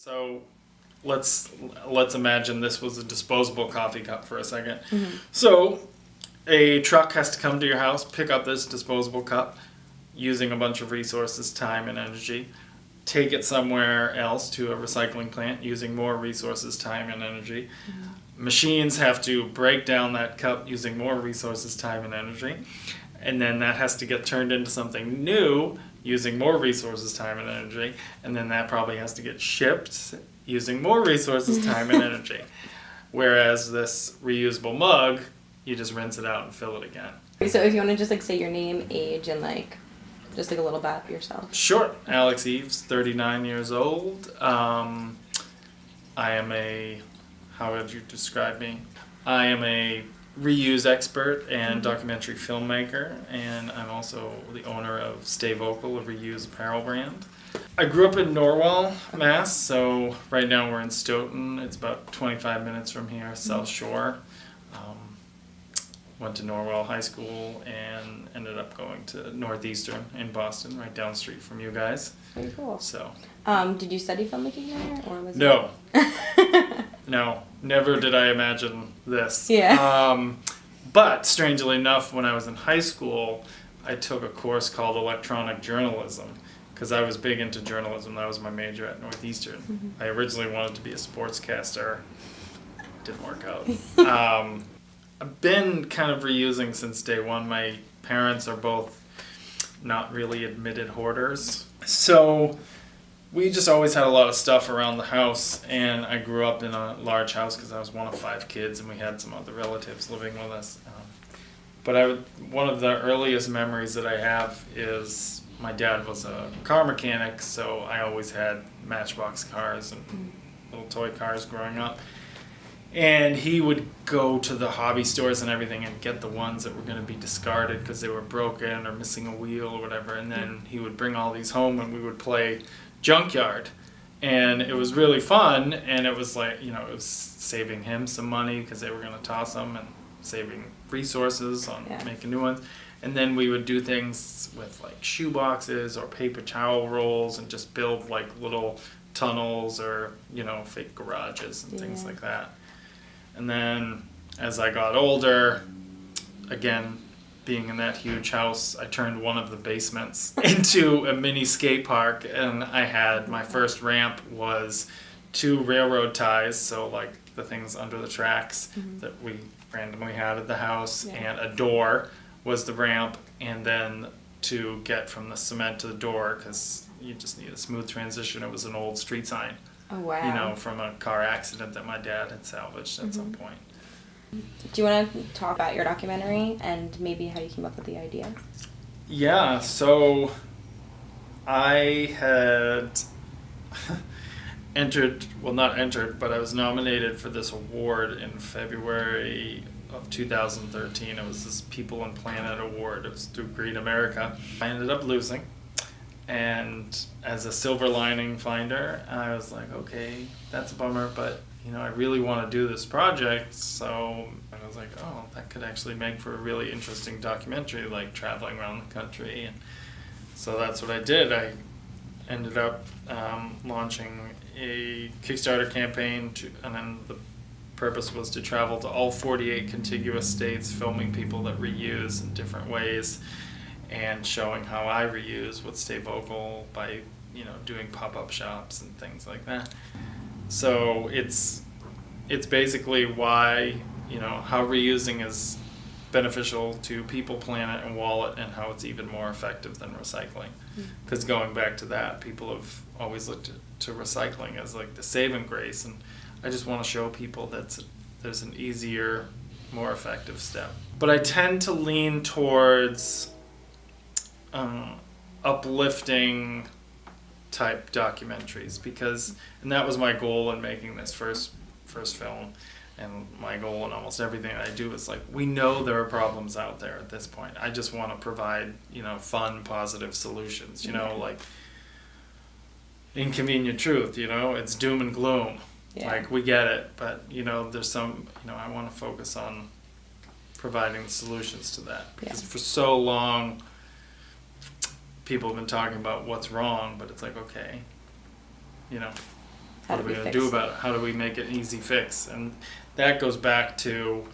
So let's imagine this was a disposable coffee cup for a second. Mm-hmm. So a truck has to come to your house, pick up this disposable cup using a bunch of resources, time, and energy, take it somewhere else to a recycling plant using more resources, time, and energy. Mm-hmm. Machines have to break down that cup using more resources, time, and energy. And then that has to get turned into something new using more resources, time, and energy. And then that probably has to get shipped using more resources, time, and energy. Whereas this reusable mug, you just rinse it out and fill it again. So if you want to just say your name, age, and just a little bit of yourself. Sure. Alex Eaves, 39 years old. I am how would you describe me? I am a reuse expert and documentary filmmaker, and I'm also the owner of Stay Vocal, a reuse apparel brand. I grew up in Norwell, Mass, so right now we're in Stoughton. It's about 25 minutes from here, South Shore. Went to Norwell High School and ended up going to Northeastern in Boston, right down the street from you guys. Very cool. So. Did you study filmmaking there, or was No. No, never did I imagine this. Yeah. But strangely enough, when I was in high school, I took a course called electronic journalism because I was big into journalism. That was my major at Northeastern. Mm-hmm. I originally wanted to be a sportscaster. Didn't work out. I've been kind of reusing since day one. My parents are both not really admitted hoarders. So we just always had a lot of stuff around the house, and I grew up in a large house because I was one of 5 kids, and we had some other relatives living with us. But one of the earliest memories that I have is my dad was a car mechanic, so I always had Matchbox cars and little toy cars growing up. And he would go to the hobby stores and everything and get the ones that were going to be discarded because they were broken or missing a wheel or whatever. And then he would bring all these home and we would play Junkyard. And it was really fun. And it was it was saving him some money because they were going to toss them, and saving resources on making new ones. And then we would do things with shoe boxes or paper towel rolls and just build little tunnels or, fake garages and things like that. And then as I got older, again, being in that huge house, I turned one of the basements into a mini skate park, and I had my first ramp was 2 railroad ties, so the things under the tracks that we randomly had at the house, and a door was the ramp, and then to get from the cement to the door, because you just need a smooth transition, it was an old street sign. Oh, wow. From a car accident that my dad had salvaged at some point. Do you want to talk about your documentary and maybe how you came up with the idea? Yeah, so I had not entered, but I was nominated for this award in February of 2013. It was this People and Planet Award. It was through Green America. I ended up losing. And as a silver lining finder, I was like, okay, that's a bummer, but I really want to do this project. So I was like, oh, that could actually make for a really interesting documentary, traveling around the country. And so that's what I did. I ended up launching a Kickstarter campaign, and then the purpose was to travel to all 48 contiguous states, filming people that reuse in different ways, and showing how I reuse with Stay Vocal by, doing pop-up shops and things like that. So it's basically why, how reusing is beneficial to people, planet, and wallet, and how it's even more effective than recycling. Because going back to that, people have always looked to recycling as the saving grace, and I just want to show people that there's an easier, more effective step. But I tend to lean towards uplifting type documentaries and that was my goal in making this first film, and my goal in almost everything I do is we know there are problems out there at this point. I just want to provide fun, positive solutions. Inconvenient truth. It's doom and gloom. Yeah. We get it, but there's some. I want to focus on providing solutions to that because for so long people have been talking about what's wrong, but it's okay, How what do are we we going to fix do it? about it? How do we make it an easy fix? And that goes back to,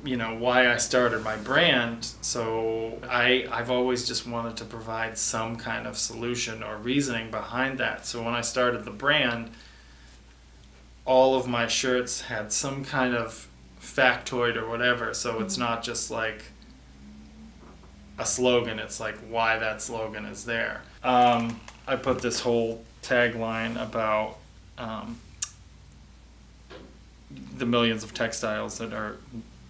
you know, why I started my brand. So I've always just wanted to provide some kind of solution or reasoning behind that. So when I started the brand, all of my shirts had some kind of factoid or whatever. So it's not just like a slogan, it's like why that slogan is there. I put this whole tagline about the millions of textiles that are,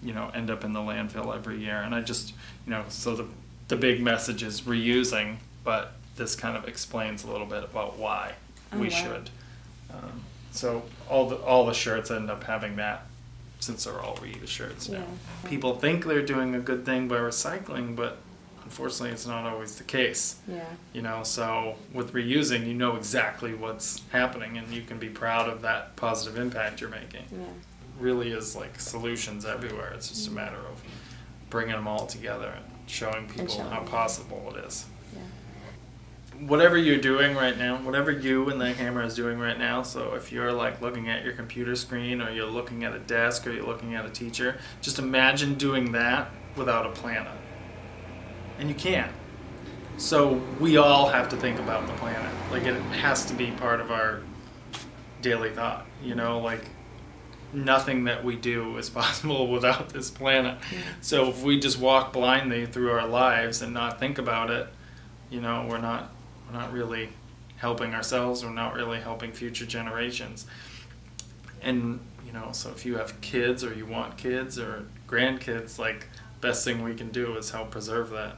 you know, end up in the landfill every year. And I just, you know, so the big message is reusing, but this kind of explains a little bit about why we should. So all the shirts end up having that, since they're all reuse shirts now. Yeah. People think they're doing a good thing by recycling, but unfortunately it's not always the case. Yeah. You know, so with reusing, you know exactly what's happening, and you can be proud of that positive impact you're making. Yeah. Really is like solutions everywhere. It's just a matter of bringing them all together and showing people how possible it is. Yeah. Whatever you're doing right now, whatever you and the camera is doing right now, so if you're like looking at your computer screen, or you're looking at a desk, or you're looking at a teacher, just imagine doing that without a planet. And you can't. So we all have to think about the planet. Like, it has to be part of our daily thought, you know, like nothing that we do is possible without this planet. Yeah. So if we just walk blindly through our lives and not think about it, you know, we're not really helping ourselves, we're not really helping future generations. And, you know, so if you have kids, or you want kids or grandkids, like, best thing we can do is help preserve that.